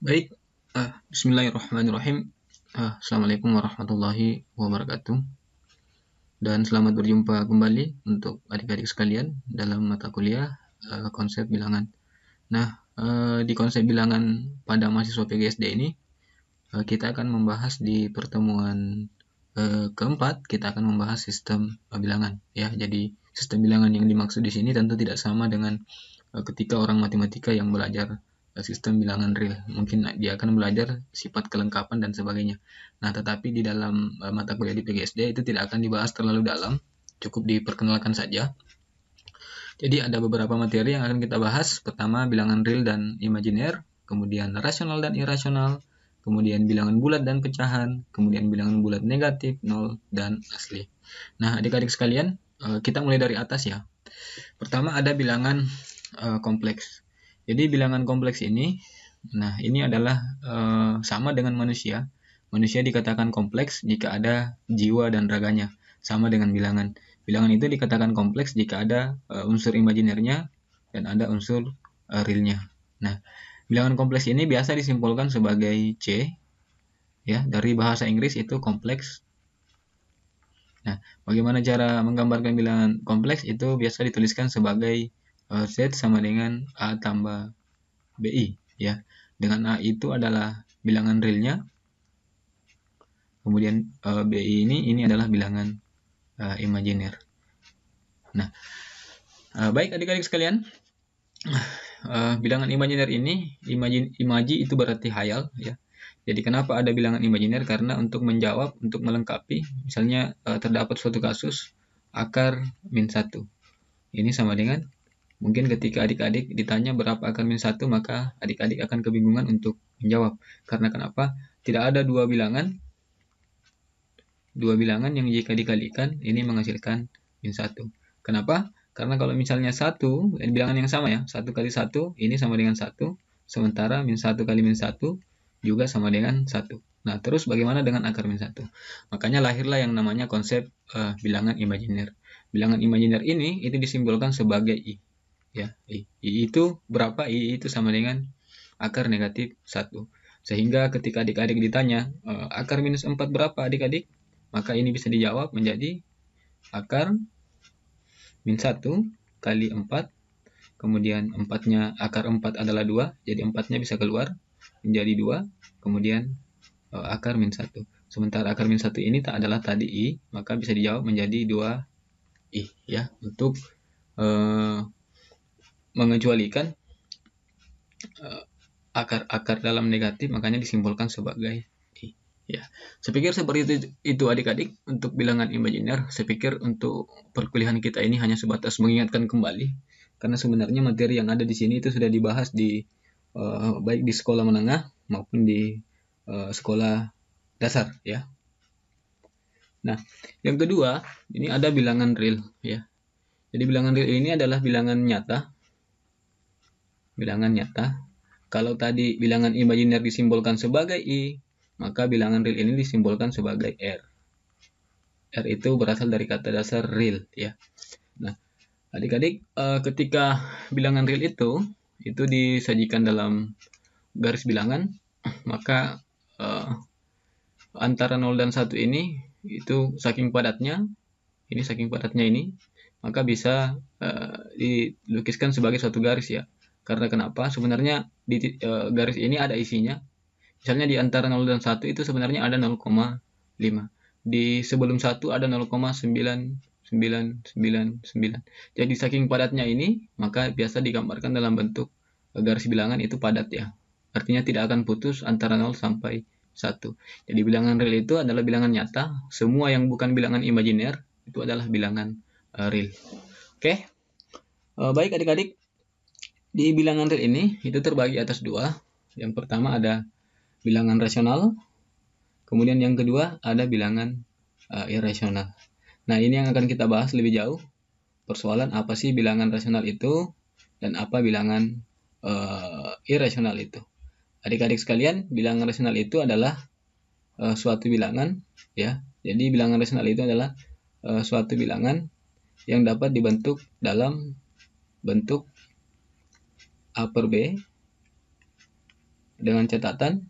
Baik, Bismillahirrahmanirrahim. Assalamualaikum warahmatullahi wabarakatuh. Dan selamat berjumpa kembali untuk adik-adik sekalian dalam mata kuliah konsep bilangan. Nah, di konsep bilangan pada mahasiswa PGSD ini, kita akan membahas di pertemuan keempat, kita akan membahas sistem bilangan. Ya, jadi sistem bilangan yang dimaksud di sini tentu tidak sama dengan ketika orang matematika yang belajar sistem bilangan real. Mungkin dia akan belajar sifat kelengkapan dan sebagainya. Nah, tetapi di dalam mata kuliah di PGSD itu tidak akan dibahas terlalu dalam, cukup diperkenalkan saja. Jadi ada beberapa materi yang akan kita bahas. Pertama, bilangan real dan imajiner, kemudian rasional dan irasional, kemudian bilangan bulat dan pecahan, kemudian bilangan bulat negatif, nol, dan asli. Nah, adik-adik sekalian, kita mulai dari atas ya. Pertama ada bilangan kompleks. Jadi bilangan kompleks ini, nah ini adalah sama dengan manusia. Manusia dikatakan kompleks jika ada jiwa dan raganya, sama dengan bilangan. Bilangan itu dikatakan kompleks jika ada unsur imajinernya dan ada unsur realnya. Nah, bilangan kompleks ini biasa disimpulkan sebagai C, ya, dari bahasa Inggris itu kompleks. Nah, bagaimana cara menggambarkan bilangan kompleks itu biasa dituliskan sebagai Z sama dengan A tambah BI, ya. Dengan A itu adalah bilangan realnya, kemudian BI ini adalah bilangan imajiner. Nah, baik adik-adik sekalian, bilangan imajiner ini, imaji itu berarti hayal, ya. Jadi kenapa ada bilangan imajiner? Karena untuk menjawab, untuk melengkapi, misalnya terdapat suatu kasus akar min 1. Ini sama dengan, mungkin ketika adik-adik ditanya berapa akar min 1, maka adik-adik akan kebingungan untuk menjawab. Karena kenapa? Tidak ada dua bilangan yang jika dikalikan, ini menghasilkan min 1. Kenapa? Karena kalau misalnya 1, bilangan yang sama ya, 1 kali 1, ini sama dengan 1, sementara min 1 kali min 1 juga sama dengan 1. Nah, terus bagaimana dengan akar min 1? Makanya lahirlah yang namanya konsep bilangan imajiner. Bilangan imajiner ini itu disimbolkan sebagai I. Ya, I itu berapa? I itu sama dengan akar negatif 1. Sehingga ketika adik-adik ditanya akar minus 4 berapa adik-adik? Maka ini bisa dijawab menjadi akar min 1 kali 4. Kemudian 4-nya, akar 4 adalah 2, jadi 4-nya bisa keluar menjadi 2. Kemudian akar min 1. Sementara akar min 1 ini tak adalah tadi I, maka bisa dijawab menjadi 2I, ya, untuk mengecualikan akar-akar dalam negatif, makanya disimbolkan sebagai I, ya. Saya pikir seperti itu adik-adik untuk bilangan imajiner. Saya pikir untuk perkuliahan kita ini hanya sebatas mengingatkan kembali, karena sebenarnya materi yang ada di sini itu sudah dibahas di baik di sekolah menengah maupun di sekolah dasar, ya. Nah, yang kedua, ini ada bilangan real, ya. Jadi bilangan real ini adalah bilangan nyata. Bilangan nyata. Kalau tadi bilangan imajiner disimbolkan sebagai I, maka bilangan real ini disimbolkan sebagai R. R itu berasal dari kata dasar real, ya. Nah, adik-adik, ketika bilangan real itu disajikan dalam garis bilangan, maka antara 0 dan 1 ini itu saking padatnya ini, maka bisa dilukiskan sebagai suatu garis, ya. Karena kenapa? Sebenarnya di garis ini ada isinya. Misalnya di antara 0 dan 1 itu sebenarnya ada 0,5. Di sebelum 1 ada 0,99999. Jadi saking padatnya ini, maka biasa digambarkan dalam bentuk garis bilangan itu padat, ya. Artinya tidak akan putus antara 0 sampai 1. Jadi bilangan real itu adalah bilangan nyata. Semua yang bukan bilangan imajiner itu adalah bilangan real. Oke. Baik adik-adik, di bilangan real ini itu terbagi atas dua. Yang pertama ada bilangan rasional, kemudian yang kedua ada bilangan irasional. Nah, ini yang akan kita bahas lebih jauh. Persoalan apa sih bilangan rasional itu dan apa bilangan irasional itu. Adik-adik sekalian, bilangan rasional itu adalah suatu bilangan, ya. Jadi bilangan rasional itu adalah suatu bilangan yang dapat dibentuk dalam bentuk A per B dengan catatan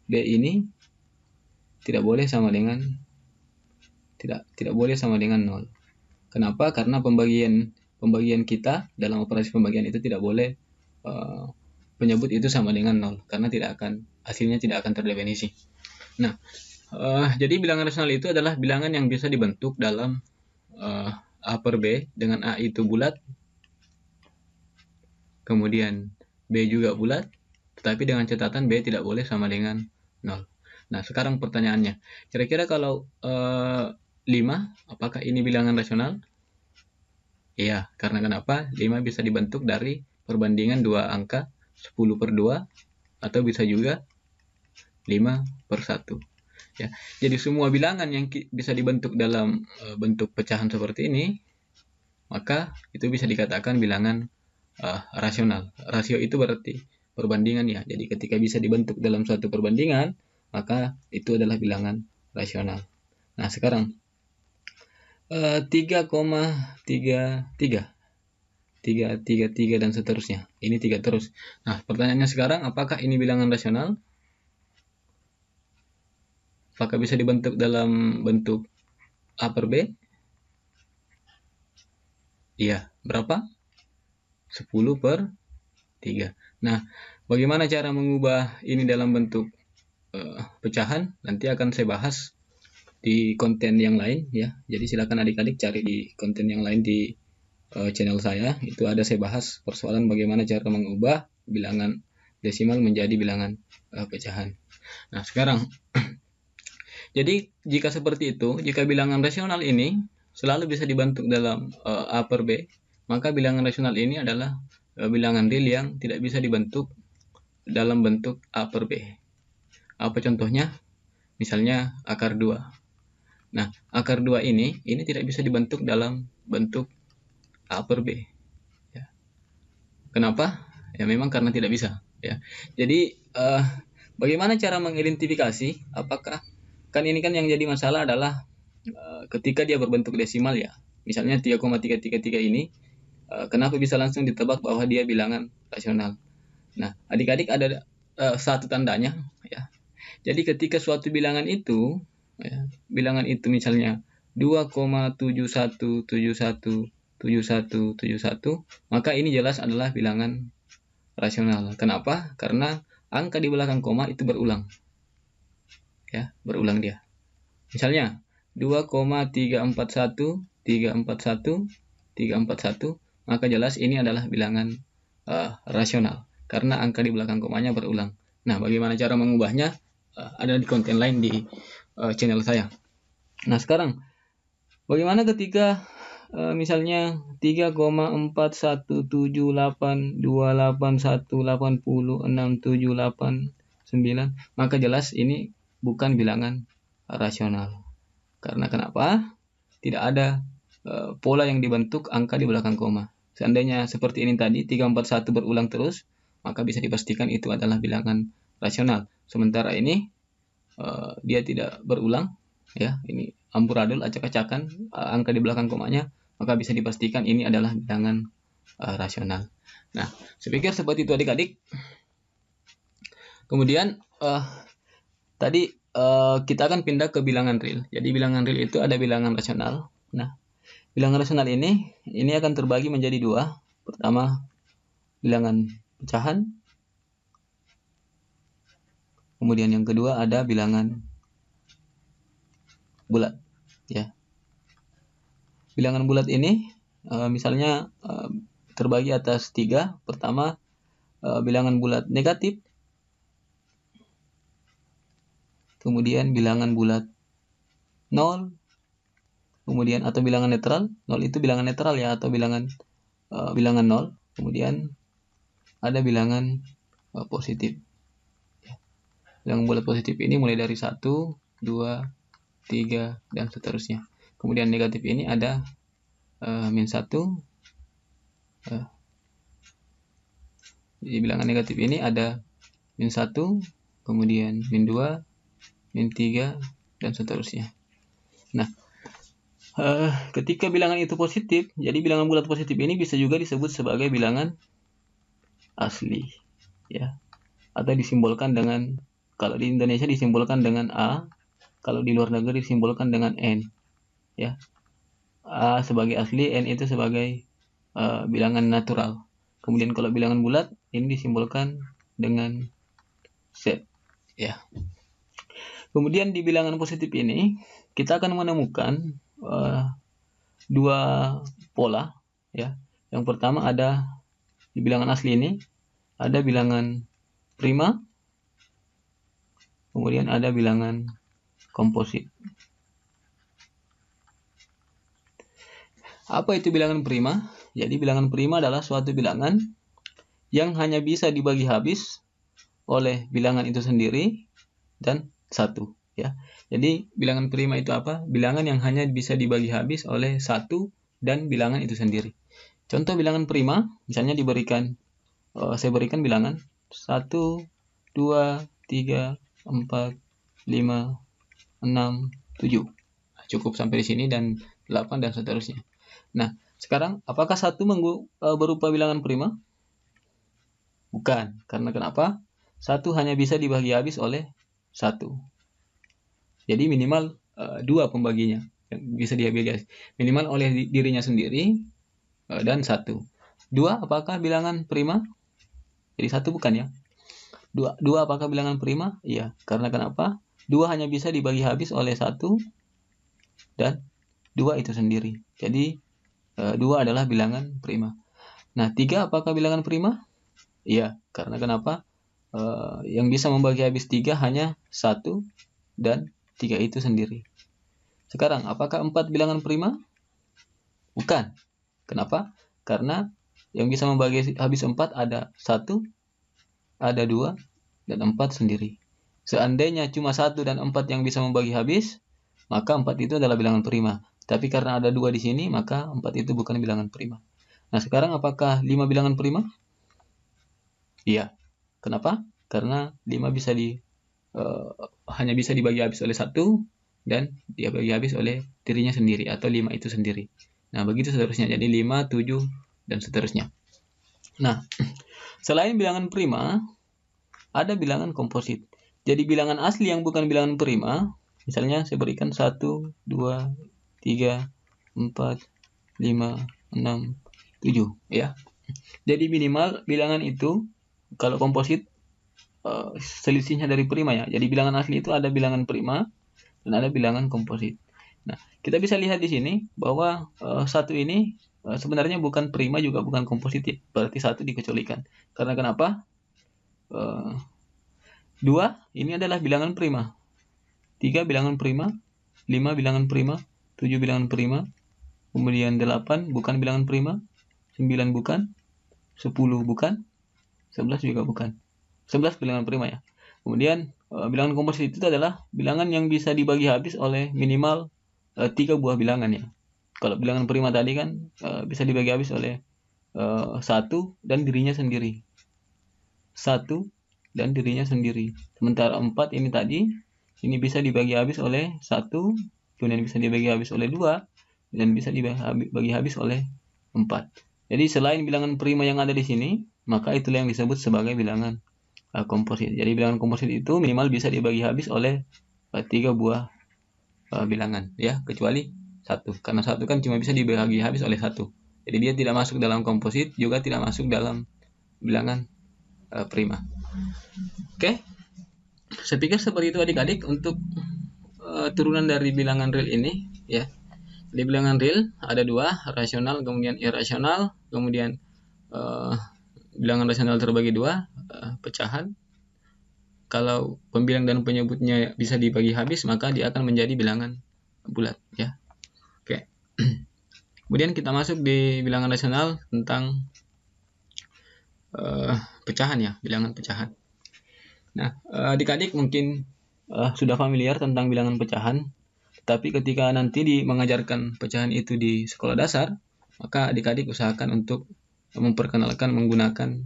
B ini tidak boleh sama dengan tidak boleh sama dengan 0. Kenapa? Karena pembagian kita dalam operasi pembagian itu tidak boleh penyebut itu sama dengan 0, karena hasilnya tidak akan terdefinisi. Nah, jadi bilangan rasional itu adalah bilangan yang bisa dibentuk dalam A per B, dengan A itu bulat, kemudian B juga bulat, tetapi dengan catatan B tidak boleh sama dengan 0. Nah, sekarang pertanyaannya, kira-kira kalau 5, apakah ini bilangan rasional? Iya, karena kenapa? 5 bisa dibentuk dari perbandingan dua angka, 10 per 2, atau bisa juga 5 per 1. Ya, jadi semua bilangan yang bisa dibentuk dalam bentuk pecahan seperti ini, maka itu bisa dikatakan bilangan rasional. Rasio itu berarti perbandingan ya. Jadi ketika bisa dibentuk dalam suatu perbandingan, maka itu adalah bilangan rasional. Nah, sekarang 3,33 dan seterusnya. Ini 3 terus. Nah, pertanyaannya sekarang, apakah ini bilangan rasional? Apakah bisa dibentuk dalam bentuk A per B? Iya. Berapa? 10 per 3. Nah, bagaimana cara mengubah ini dalam bentuk pecahan? Nanti akan saya bahas di konten yang lain ya. Jadi silakan adik-adik cari di konten yang lain di channel saya. Itu ada saya bahas persoalan bagaimana cara mengubah bilangan desimal menjadi bilangan pecahan. Nah, sekarang jadi jika seperti itu, jika bilangan rasional ini selalu bisa dibentuk dalam A per B, maka bilangan rasional ini adalah bilangan real yang tidak bisa dibentuk dalam bentuk A per B. Apa contohnya? Misalnya akar 2. Nah, akar 2 ini tidak bisa dibentuk dalam bentuk A per B. Ya. Kenapa? Ya memang karena tidak bisa. Ya. Jadi bagaimana cara mengidentifikasi apakah ini kan yang jadi masalah adalah ketika dia berbentuk desimal ya. Misalnya 3,333 ini kenapa bisa langsung ditebak bahwa dia bilangan rasional. Nah, adik-adik ada satu tandanya ya. Jadi ketika suatu bilangan itu misalnya 2,71717171, maka ini jelas adalah bilangan rasional. Kenapa? Karena angka di belakang koma itu berulang. Ya, berulang dia. Misalnya 2,341,341,341, maka jelas ini adalah bilangan rasional karena angka di belakang komanya berulang. Nah, bagaimana cara mengubahnya? Ada di konten lain di channel saya. Nah, sekarang bagaimana ketika misalnya 3,41782810806789, maka jelas ini bukan bilangan rasional. Karena kenapa? Tidak ada pola yang dibentuk angka di belakang koma. Seandainya seperti ini tadi, 341 berulang terus, maka bisa dipastikan itu adalah bilangan rasional. Sementara ini dia tidak berulang, ya, ini amburadul, acak-acakan angka di belakang komanya, maka bisa dipastikan ini adalah bilangan rasional. Nah, saya pikir seperti itu adik-adik. Kemudian tadi kita akan pindah ke bilangan real. Jadi bilangan real itu ada bilangan rasional. Nah, bilangan rasional ini akan terbagi menjadi dua. Pertama, bilangan pecahan. Kemudian yang kedua ada bilangan bulat. Ya. Bilangan bulat ini misalnya terbagi atas 3. Pertama, bilangan bulat negatif. Kemudian bilangan bulat 0. Kemudian atau bilangan netral. 0 itu bilangan netral ya, atau bilangan 0. Kemudian ada bilangan positif. Bilangan bulat positif ini mulai dari 1, 2, 3, dan seterusnya. Kemudian negatif ini ada min 1. Jadi bilangan negatif ini ada min 1, kemudian min 2, min 3, dan seterusnya. Nah, ketika bilangan itu positif, jadi bilangan bulat positif ini bisa juga disebut sebagai bilangan asli. Ya, atau disimbolkan dengan, kalau di Indonesia disimbolkan dengan A, kalau di luar negeri disimbolkan dengan N, ya. A sebagai asli, N itu sebagai bilangan natural. Kemudian kalau bilangan bulat ini disimbolkan dengan Z, ya. Kemudian di bilangan positif ini kita akan menemukan dua pola, ya. Yang pertama ada di bilangan asli ini ada bilangan prima, kemudian ada bilangan komposit. Apa itu bilangan prima? Jadi bilangan prima adalah suatu bilangan yang hanya bisa dibagi habis oleh bilangan itu sendiri dan satu, ya. Jadi bilangan prima itu apa? Bilangan yang hanya bisa dibagi habis oleh satu dan bilangan itu sendiri. Contoh bilangan prima, misalnya diberikan, saya berikan bilangan 1, 2, 3, 4, 5, 6, 7. Cukup sampai di sini, dan 8 dan seterusnya. Nah, sekarang apakah 1 berupa bilangan prima? Bukan. Karena kenapa? 1 hanya bisa dibagi habis oleh 1. Jadi minimal 2 pembaginya yang bisa dibagi habis. Minimal oleh dirinya sendiri dan 1. 2 apakah bilangan prima? Jadi 1 bukan, ya. 2 apakah bilangan prima? Iya. Karena kenapa? 2 hanya bisa dibagi habis oleh 1 dan 2 itu sendiri. Jadi 2 adalah bilangan prima. Nah, 3 apakah bilangan prima? Iya, karena kenapa? Yang bisa membagi habis 3 hanya 1 dan 3 itu sendiri. Sekarang, apakah 4 bilangan prima? Bukan. Kenapa? Karena yang bisa membagi habis 4 ada 1, ada 2, dan 4 sendiri. Seandainya cuma 1 dan 4 yang bisa membagi habis, maka 4 itu adalah bilangan prima. Tapi karena ada 2 di sini, maka 4 itu bukan bilangan prima. Nah, sekarang apakah 5 bilangan prima? Iya. Kenapa? Karena 5 hanya bisa dibagi habis oleh 1 dan dia bagi habis oleh dirinya sendiri atau 5 itu sendiri. Nah, begitu seterusnya. Jadi 5, 7, dan seterusnya. Nah, selain bilangan prima, ada bilangan komposit. Jadi bilangan asli yang bukan bilangan prima, misalnya saya berikan 1, 2, 3, 4, 5, 6, 7, ya. Jadi minimal bilangan itu, kalau komposit, selisihnya dari prima, ya. Jadi bilangan asli itu ada bilangan prima dan ada bilangan komposit. Nah, kita bisa lihat di sini bahwa 1 ini sebenarnya bukan prima juga bukan komposit, ya. Berarti 1 dikecualikan. Karena kenapa? 2 ini adalah bilangan prima. 3 bilangan prima, 5 bilangan prima, 7 bilangan prima, kemudian 8 bukan bilangan prima, 9 bukan, 10 bukan, 11 juga bukan. 11 bilangan prima, ya. Kemudian bilangan komposit itu adalah bilangan yang bisa dibagi habis oleh minimal 3 buah bilangan, ya. Kalau bilangan prima tadi kan bisa dibagi habis oleh 1 dan dirinya sendiri. 1 dan dirinya sendiri. Sementara 4 ini tadi, ini bisa dibagi habis oleh 1, kemudian bisa dibagi habis oleh 2, dan bisa dibagi habis oleh 4. Jadi selain bilangan prima yang ada di sini, maka itulah yang disebut sebagai bilangan komposit. Jadi bilangan komposit itu minimal bisa dibagi habis oleh 3 buah bilangan, ya, kecuali 1. Karena 1 kan cuma bisa dibagi habis oleh 1. Jadi dia tidak masuk dalam komposit, juga tidak masuk dalam bilangan prima. Oke, saya pikir seperti itu adik-adik untuk turunan dari bilangan real ini, ya. Di bilangan real ada 2, rasional kemudian irasional, kemudian bilangan rasional terbagi 2, pecahan. Kalau pembilang dan penyebutnya bisa dibagi habis, maka dia akan menjadi bilangan bulat, ya. Oke. Kemudian kita masuk di bilangan rasional tentang pecahan, ya, bilangan pecahan. Nah, adik-adik mungkin sudah familiar tentang bilangan pecahan, tapi ketika nanti mengajarkan pecahan itu di sekolah dasar, maka adik-adik usahakan untuk memperkenalkan menggunakan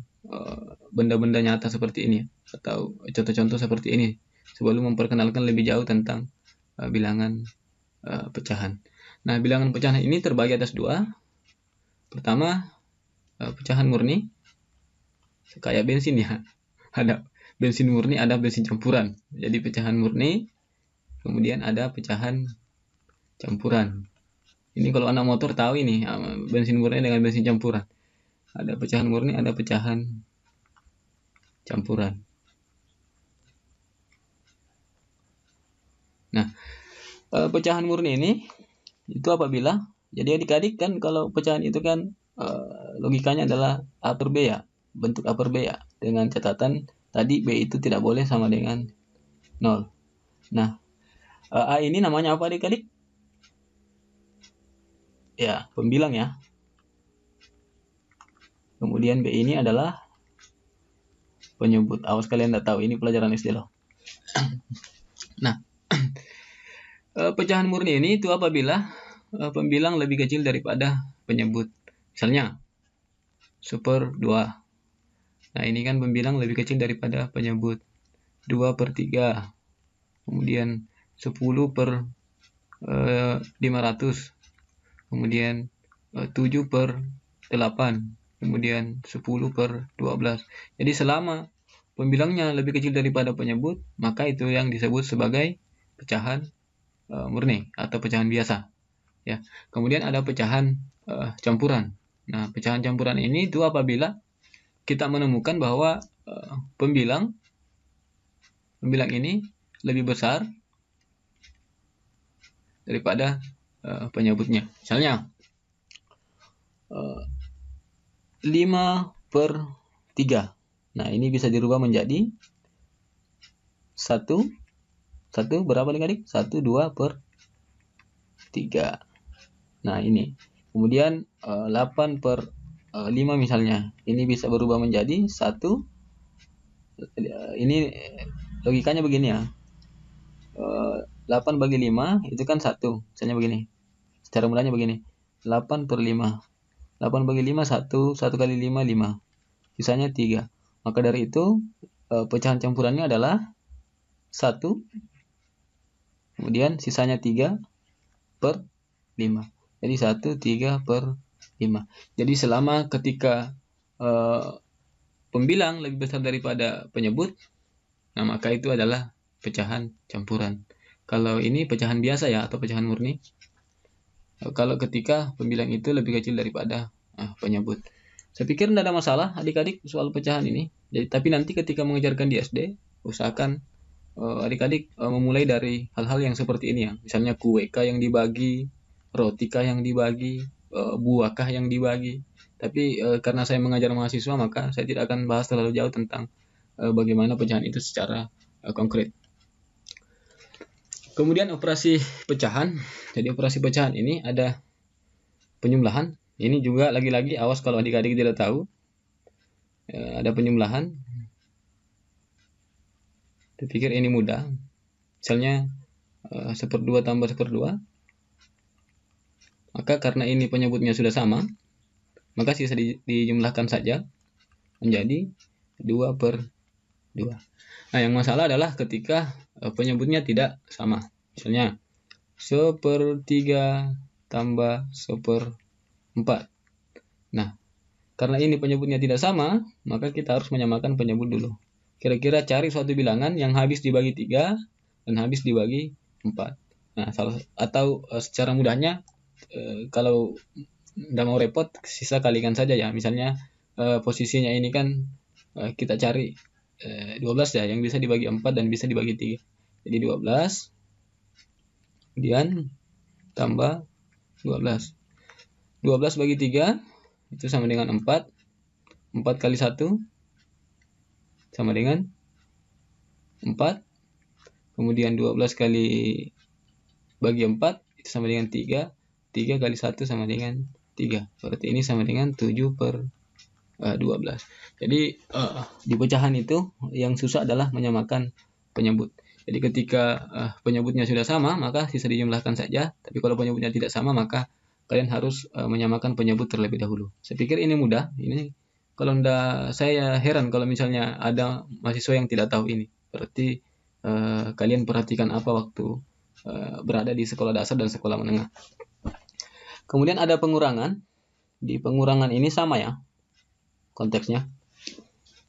benda-benda nyata seperti ini, atau contoh-contoh seperti ini, sebelum memperkenalkan lebih jauh tentang bilangan pecahan. Nah, bilangan pecahan ini terbagi atas 2. Pertama, pecahan murni, kayak bensin, ya. Ada bensin murni, ada bensin campuran. Jadi pecahan murni, kemudian ada pecahan campuran. Ini kalau anak motor tahu ini, bensin murni dengan bensin campuran. Ada pecahan murni, ada pecahan campuran. Nah, pecahan murni ini itu apabila, jadi adik-adik kan kalau pecahan itu kan logikanya adalah A per B ya, bentuk A per B ya, dengan catatan tadi B itu tidak boleh sama dengan 0. Nah, A ini namanya apa adik-adik? Ya, pembilang ya. Kemudian B ini adalah penyebut. Awas kalian tidak tahu, ini pelajaran SD loh. Nah, pecahan murni ini itu apabila pembilang lebih kecil daripada penyebut. Misalnya 1/2. Nah, ini kan pembilang lebih kecil daripada penyebut. 2/3. Kemudian 10/500. Kemudian 7/8. Kemudian 10/12. Jadi selama pembilangnya lebih kecil daripada penyebut, maka itu yang disebut sebagai pecahan murni atau pecahan biasa. Ya. Kemudian ada pecahan campuran. Nah, pecahan campuran ini itu apabila kita menemukan bahwa pembilang ini lebih besar daripada penyebutnya. Misalnya 5/3. Nah, ini bisa dirubah menjadi 1 berapa adik-adik? 1, 2/3. Nah, ini. Kemudian 8/5 misalnya. Ini bisa berubah menjadi 1. Ini logikanya begini ya. 8/5 itu kan 1. Misalnya begini. Secara mudahnya begini. 8/5. 8/5 1 kali 5 5. Sisanya 3. Maka dari itu pecahan campurannya adalah 1. Kemudian sisanya 3/5. Jadi 1 3/5. Jadi selama ketika pembilang lebih besar daripada penyebut, nah maka itu adalah pecahan campuran. Kalau ini pecahan biasa ya, atau pecahan murni. Kalau ketika pembilang itu lebih kecil daripada penyebut. Saya pikir tidak ada masalah adik-adik soal pecahan ini. Jadi, tapi nanti ketika mengajarkan di SD, usahakan adik-adik memulai dari hal-hal yang seperti ini ya. Misalnya kuekah yang dibagi, rotikah yang dibagi, buahkah yang dibagi. Tapi karena saya mengajar mahasiswa, maka saya tidak akan bahas terlalu jauh tentang bagaimana pecahan itu secara konkret. Kemudian operasi pecahan. Jadi operasi pecahan ini ada penyembelahan. Ini juga lagi-lagi awas kalau adik-adik tidak tahu. Ada penyembelahan. Saya pikir ini mudah. Misalnya 1/2 tambah 1/2. Maka karena ini penyebutnya sudah sama, maka sisa dijumlahkan saja menjadi 2/2. Nah, yang masalah adalah ketika penyebutnya tidak sama. Misalnya 1/3 tambah 1/4. Nah, karena ini penyebutnya tidak sama, maka kita harus menyamakan penyebut dulu. Kira-kira cari suatu bilangan yang habis dibagi 3 dan habis dibagi 4. Nah, atau secara mudahnya, kalau tidak mau repot, sisa kalikan saja ya. Misalnya posisinya ini kan kita cari 12 ya, yang bisa dibagi 4 dan bisa dibagi 3. Jadi 12 kemudian tambah 12. 12 bagi 3 itu sama dengan 4. 4 kali 1 sama dengan 4. Kemudian 12 kali bagi 4 itu sama dengan 3. 3 kali 1 sama dengan 3. Berarti ini sama dengan 7/12. Jadi di pecahan itu yang susah adalah menyamakan penyebut. Jadi ketika penyebutnya sudah sama, maka sisa dijumlahkan saja. Tapi kalau penyebutnya tidak sama, maka kalian harus menyamakan penyebut terlebih dahulu. Saya pikir ini mudah. Ini kalau enggak, saya heran kalau misalnya ada mahasiswa yang tidak tahu ini. Berarti kalian perhatikan apa waktu berada di sekolah dasar dan sekolah menengah. Kemudian ada pengurangan. Di pengurangan ini sama ya konteksnya.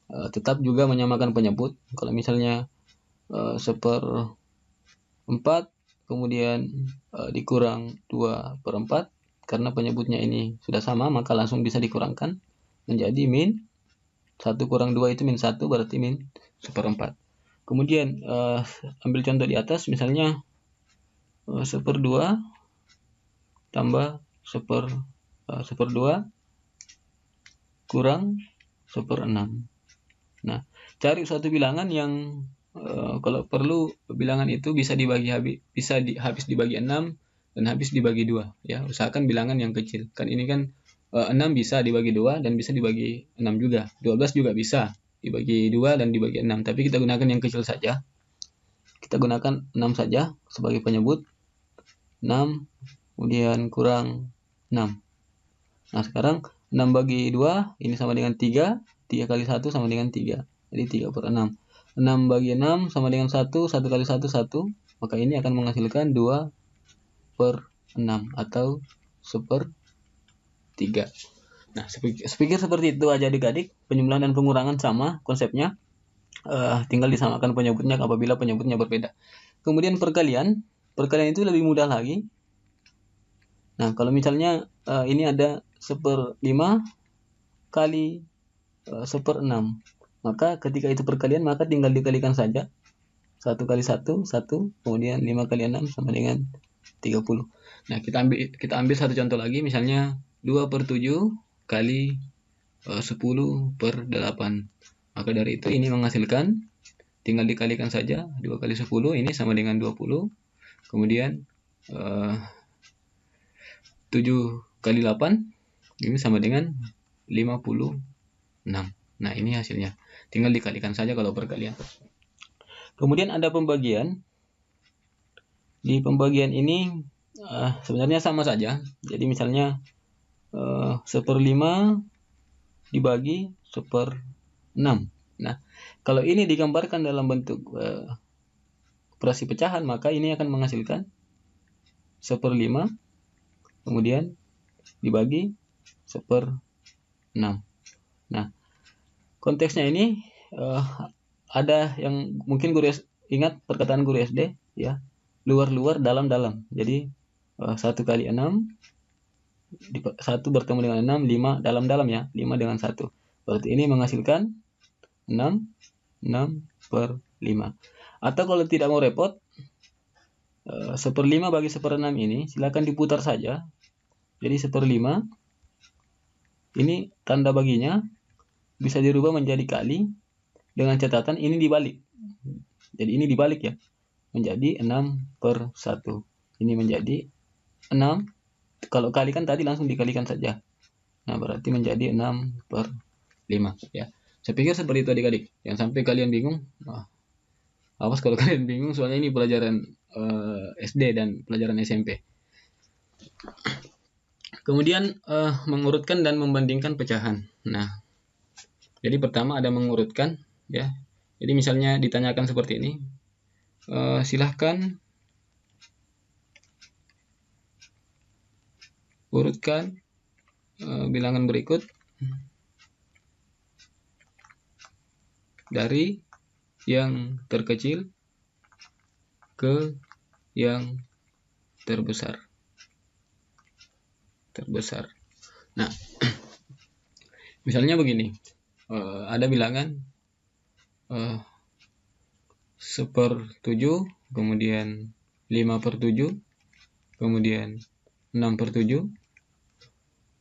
tetap juga menyamakan penyebut. Kalau misalnya 1/4 kemudian dikurang 2/4, karena penyebutnya ini sudah sama maka langsung bisa dikurangkan menjadi min 1 kurang 2 itu min 1, berarti min 1/4. Kemudian ambil contoh di atas, misalnya 1/2 tambah 1/2 kurang 1/6. Nah, cari suatu bilangan yang kalau perlu bilangan itu bisa habis dibagi 6 dan habis dibagi 2 ya. Usahakan bilangan yang kecil. Kan ini kan 6 bisa dibagi 2 dan bisa dibagi 6 juga. 12 juga bisa dibagi 2 dan dibagi 6, tapi kita gunakan yang kecil saja. Kita gunakan 6 saja sebagai penyebut. 6 kemudian kurang 6. Nah, sekarang 6 bagi 2 ini sama dengan 3. 3 kali 1 sama dengan 3. Jadi 3/6. 6 bagi 6 sama dengan 1. 1 kali 1, 1. Maka ini akan menghasilkan 2/6 atau 1/3. Nah, sepikir seperti itu aja adik-adik. Penjumlahan dan pengurangan sama konsepnya. Tinggal disamakan penyebutnya apabila penyebutnya berbeda. Kemudian perkalian itu lebih mudah lagi. Nah, kalau misalnya ini ada 1/5 kali 1/6, maka ketika itu perkalian maka tinggal dikalikan saja. 1 kali 1, 1, kemudian 5 kali 6 sama dengan 30. Nah, kita ambil satu contoh lagi, misalnya 2/7 kali 10/8. Maka dari itu ini menghasilkan, tinggal dikalikan saja, 2 kali 10 ini sama dengan 20. Kemudian 7 kali 8 ini sama dengan 56. Nah, ini hasilnya. Tinggal dikalikan saja kalau perkalian. Kemudian ada pembagian. Di pembagian ini sebenarnya sama saja. Jadi misalnya 1/5 dibagi 1/6. Nah, kalau ini digambarkan dalam bentuk operasi pecahan, maka ini akan menghasilkan 1/5 kemudian dibagi 1/6. Nah, konteksnya ini ada yang mungkin guru ingat perkataan guru SD ya, luar-luar, dalam-dalam. Jadi 1 kali 6, 1 bertemu dengan 6, 5 dalam-dalam ya, 5 dengan 1. Berarti ini menghasilkan 6/5. Atau kalau tidak mau repot, 1/5 bagi 1/6 ini silakan diputar saja. Jadi 1/5 ini tanda baginya bisa dirubah menjadi kali dengan catatan ini dibalik. Jadi ini dibalik ya, menjadi 6/1. Ini menjadi 6. Kalau kali kan tadi langsung dikalikan saja. Nah, berarti menjadi 6/5 ya. Saya pikir seperti itu adik-adik. Yang sampai kalian bingung. Awas kalau kalian bingung, soalnya ini pelajaran SD dan pelajaran SMP. Kemudian mengurutkan dan membandingkan pecahan. Nah, jadi pertama ada mengurutkan ya. Jadi misalnya ditanyakan seperti ini, silahkan urutkan bilangan berikut dari yang terkecil ke yang terbesar. Nah, misalnya begini, ada bilangan 1/7, kemudian 5/7, kemudian 6/7,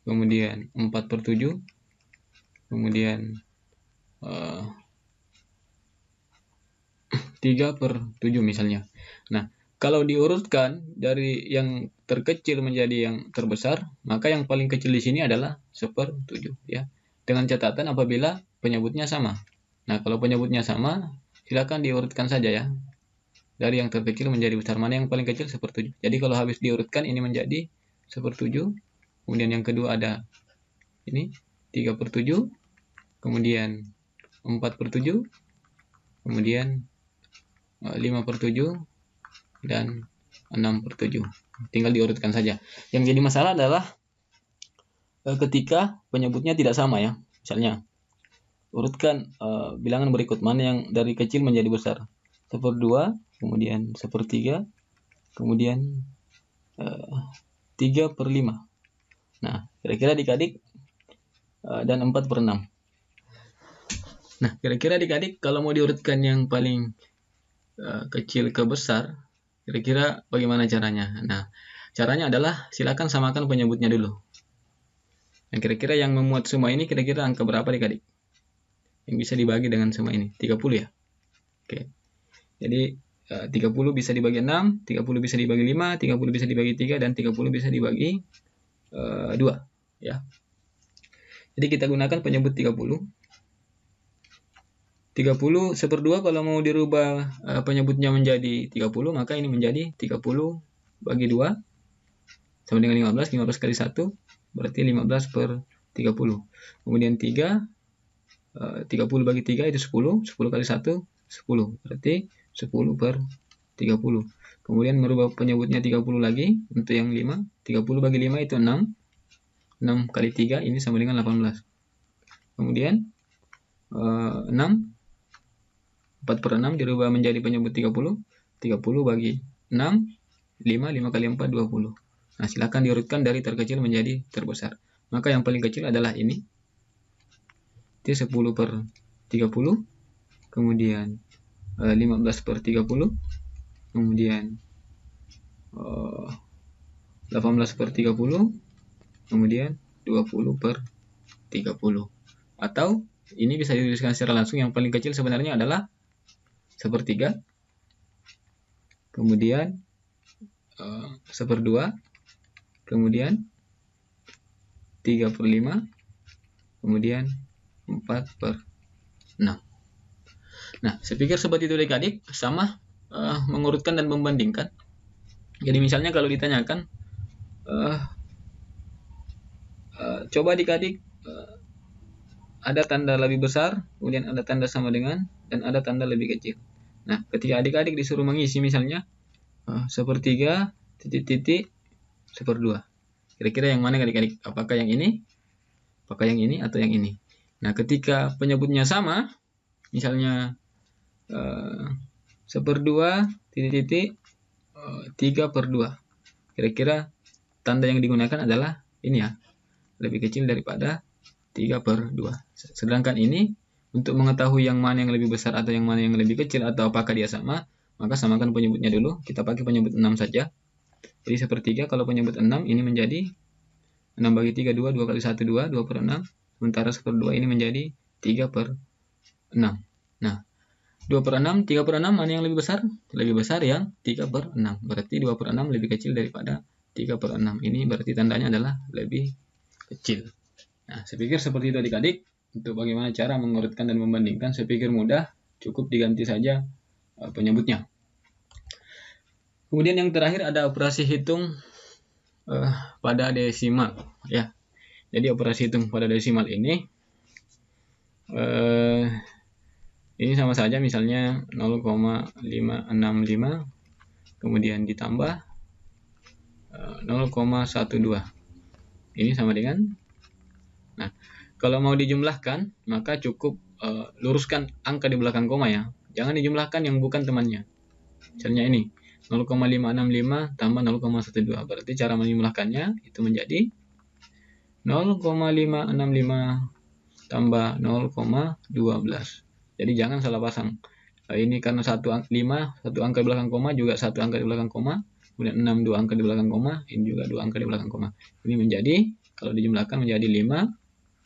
kemudian 4/7, kemudian 3/7 misalnya. Nah, kalau diurutkan dari yang terkecil menjadi yang terbesar, maka yang paling kecil di sini adalah 1/7 ya. Dengan catatan apabila penyebutnya sama. Nah, kalau penyebutnya sama, silakan diurutkan saja ya. Dari yang terkecil menjadi besar, mana yang paling kecil 1/7. Jadi kalau habis diurutkan ini menjadi 1/7. Kemudian yang kedua ada ini 3/7, kemudian 4/7, kemudian 5/7 dan 6/7. Tinggal diurutkan saja. Yang jadi masalah adalah ketika penyebutnya tidak sama ya. Misalnya urutkan bilangan berikut, mana yang dari kecil menjadi besar. 1/2, kemudian 1/3, kemudian 3/5. Nah, kira-kira adik-adik dan 4/6. Nah, kira-kira adik-adik kalau mau diurutkan yang paling kecil ke besar, kira-kira bagaimana caranya? Nah, caranya adalah silakan samakan penyebutnya dulu. Nah, kira-kira yang memuat semua ini kira-kira angka berapa adik-adik? Yang bisa dibagi dengan semua ini, 30 ya? Oke. Jadi 30 bisa dibagi 6, 30 bisa dibagi 5, 30 bisa dibagi 3, dan 30 bisa dibagi 2 ya. Jadi kita gunakan penyebut 30. 30 1/2 kalau mau dirubah penyebutnya menjadi 30, maka ini menjadi 30 bagi 2 sama dengan 15. 15 kali 1 berarti 15/30. Kemudian 3, 30 bagi 3 itu 10. 10 kali 1 10, berarti 10/30. Kemudian merubah penyebutnya 30 lagi untuk yang 5. 30 bagi 5 itu 6. 6 kali 3 ini sama dengan 18. Kemudian 6, 4/6 dirubah menjadi penyebut 30. 30 bagi 6, 5. 5 kali 4 20. Nah, silakan diurutkan dari terkecil menjadi terbesar. Maka yang paling kecil adalah ini. Itu 10/30. Kemudian 15/30. Kemudian 18/30. Kemudian 20/30. Atau ini bisa dituliskan secara langsung, yang paling kecil sebenarnya adalah 1/3, kemudian 1/2, kemudian 3/5, kemudian 4/6. Nah, saya pikir seperti itu adik-adik, sama mengurutkan dan membandingkan. Jadi misalnya kalau ditanyakan, coba adik-adik ada tanda lebih besar, kemudian ada tanda sama dengan, dan ada tanda lebih kecil. Nah, ketika adik-adik disuruh mengisi misalnya 1/3 titik-titik 1/2. Kira-kira yang mana adik-adik? Apakah yang ini? Apakah yang ini atau yang ini? Nah, ketika penyebutnya sama, misalnya 1/2 titik-titik 3/2. Kira-kira tanda yang digunakan adalah ini ya, lebih kecil daripada 3/2. Sedangkan ini, untuk mengetahui yang mana yang lebih besar atau yang mana yang lebih kecil atau apakah dia sama, maka samakan penyebutnya dulu. Kita pakai penyebut 6 saja. Jadi 1/3 kalau penyebut 6 ini menjadi 6 bagi 3 2, 2 kali 1 2, 2/6. Sementara 1/2 ini menjadi 3/6. Nah, 2/6, 3/6 mana yang lebih besar? Lebih besar yang 3/6. Berarti 2/6 lebih kecil daripada 3/6. Ini berarti tandanya adalah lebih kecil. Nah, saya pikir seperti itu adik-adik. Untuk bagaimana cara mengurutkan dan membandingkan, saya pikir mudah, cukup diganti saja penyebutnya. Kemudian yang terakhir ada operasi hitung pada desimal ya. Jadi operasi hitung pada desimal ini sama saja, misalnya 0,565 kemudian ditambah 0,12. Ini sama dengan, nah, kalau mau dijumlahkan maka cukup luruskan angka di belakang koma ya. Jangan dijumlahkan yang bukan temannya. Misalnya ini 0,565 tambah 0,12. Berarti cara menjumlahkannya itu menjadi 0,565 tambah 0,12. Jadi jangan salah pasang. Ini karena satu angka di belakang koma, juga satu angka di belakang koma, kemudian 6 2 angka di belakang koma, ini juga 2 angka di belakang koma. Ini menjadi, kalau dijumlahkan menjadi 5,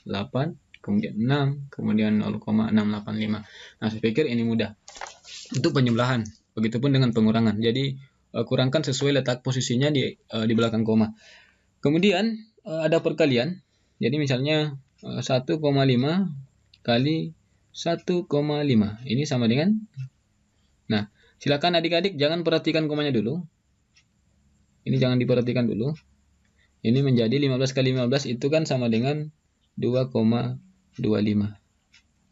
8, kemudian 6, kemudian 0,685. Nah, saya pikir ini mudah untuk penjumlahan. Begitupun dengan pengurangan. Jadi kurangkan sesuai letak posisinya di belakang koma. Kemudian ada perkalian. Jadi misalnya 1,5 kali 1,5. Ini sama dengan, nah, silakan adik-adik jangan perhatikan komanya dulu. Ini jangan diperhatikan dulu. Ini menjadi 15 kali 15 itu kan sama dengan 2,25.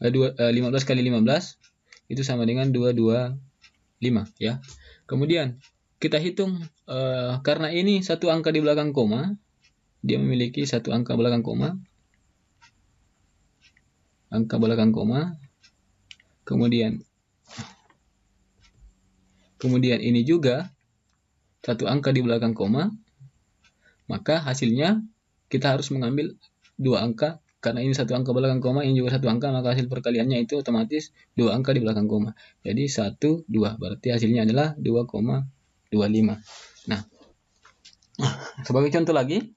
15 kali 15 itu sama dengan 225 ya. Kemudian kita hitung karena ini satu angka di belakang koma, dia memiliki satu angka belakang koma. angka belakang koma, kemudian ini juga satu angka di belakang koma, maka hasilnya kita harus mengambil dua angka. Karena ini satu angka belakang koma, ini juga satu angka, maka hasil perkaliannya itu otomatis dua angka di belakang koma. Jadi 1, 2, berarti hasilnya adalah 2,25. Nah, sebagai contoh lagi,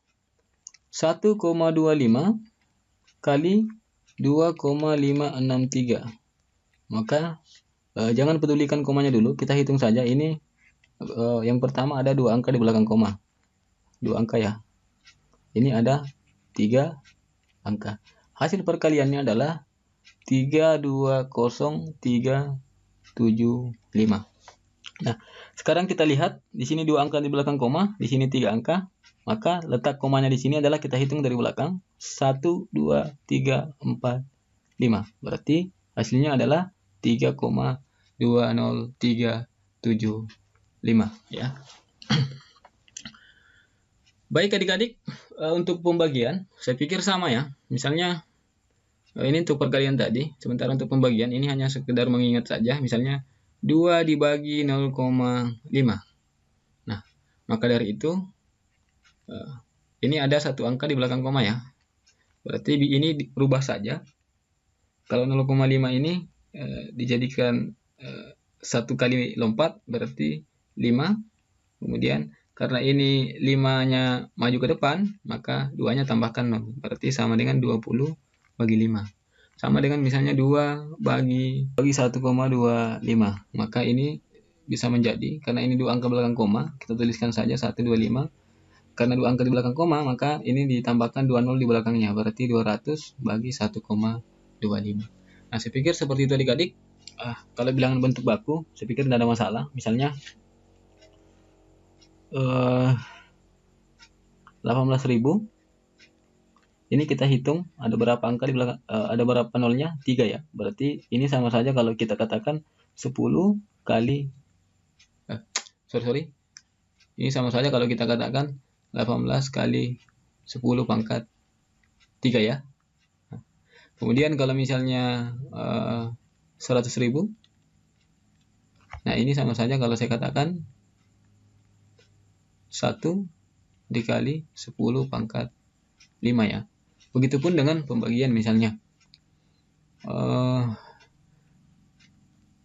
1,25 kali 2,563. Maka jangan pedulikan komanya dulu, kita hitung saja. Ini yang pertama ada dua angka di belakang koma, dua angka ya. Ini ada 3 angka. Hasil perkaliannya adalah 320375. Nah, sekarang kita lihat di sini 2 angka di belakang koma, di sini 3 angka. Maka letak komanya di sini adalah kita hitung dari belakang 1 2 3 4 5. Berarti hasilnya adalah 3,20375 ya. Baik adik-adik, untuk pembagian saya pikir sama ya. Misalnya ini untuk perkalian tadi, sementara untuk pembagian ini hanya sekedar mengingat saja. Misalnya 2 dibagi 0,5. Nah, maka dari itu ini ada satu angka di belakang koma ya. Berarti ini berubah saja. Kalau 0,5 ini dijadikan 1 kali lompat berarti 5. Kemudian karena ini 5-nya maju ke depan, maka 2-nya tambahkan 0. Berarti sama dengan 20 bagi 5. Sama dengan misalnya 2 bagi 1,25. Maka ini bisa menjadi, karena ini 2 angka belakang koma, kita tuliskan saja 125. Karena 2 angka di belakang koma, maka ini ditambahkan 2 0 di belakangnya. Berarti 200 bagi 1,25. Nah, saya pikir seperti itu adik-adik. Kalau bilangan bentuk baku, saya pikir tidak ada masalah. Misalnya 18.000. Ini kita hitung ada berapa angka di belakang, ada berapa nolnya? 3 ya. Berarti ini sama saja kalau kita katakan 10 kali Ini sama saja kalau kita katakan 18 kali 10 pangkat 3 ya. Kemudian kalau misalnya 100.000, nah ini sama saja kalau saya katakan 1 dikali 10 pangkat 5 ya. Begitupun dengan pembagian misalnya.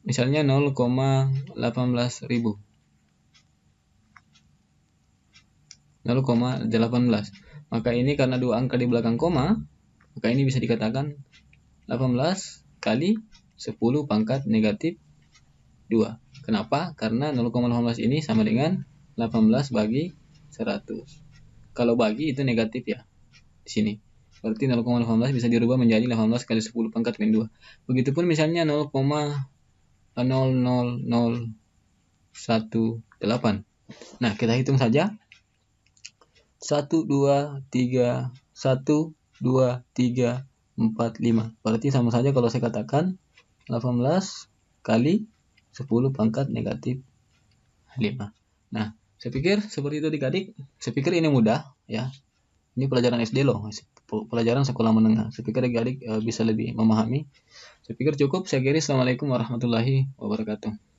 Misalnya 0,18.000. 0,18. Maka ini karena 2 angka di belakang koma, maka ini bisa dikatakan 18 kali 10 pangkat negatif 2. Kenapa? Karena 0,18 ini sama dengan 18 bagi 100. Kalau bagi itu negatif ya. Di sini. Berarti 0,18 bisa dirubah menjadi 18 kali 10 pangkat min 2. Begitupun misalnya 0,00018. Nah, kita hitung saja. 1 2 3 1 2 3 4 5. Berarti sama saja kalau saya katakan 18 kali 10 pangkat negatif 5. Nah, saya pikir seperti itu adik-adik. Saya pikir ini mudah ya. Ini pelajaran SD loh, pelajaran sekolah menengah. Saya pikir adik-adik bisa lebih memahami. Saya pikir cukup. Saya kira assalamualaikum warahmatullahi wabarakatuh.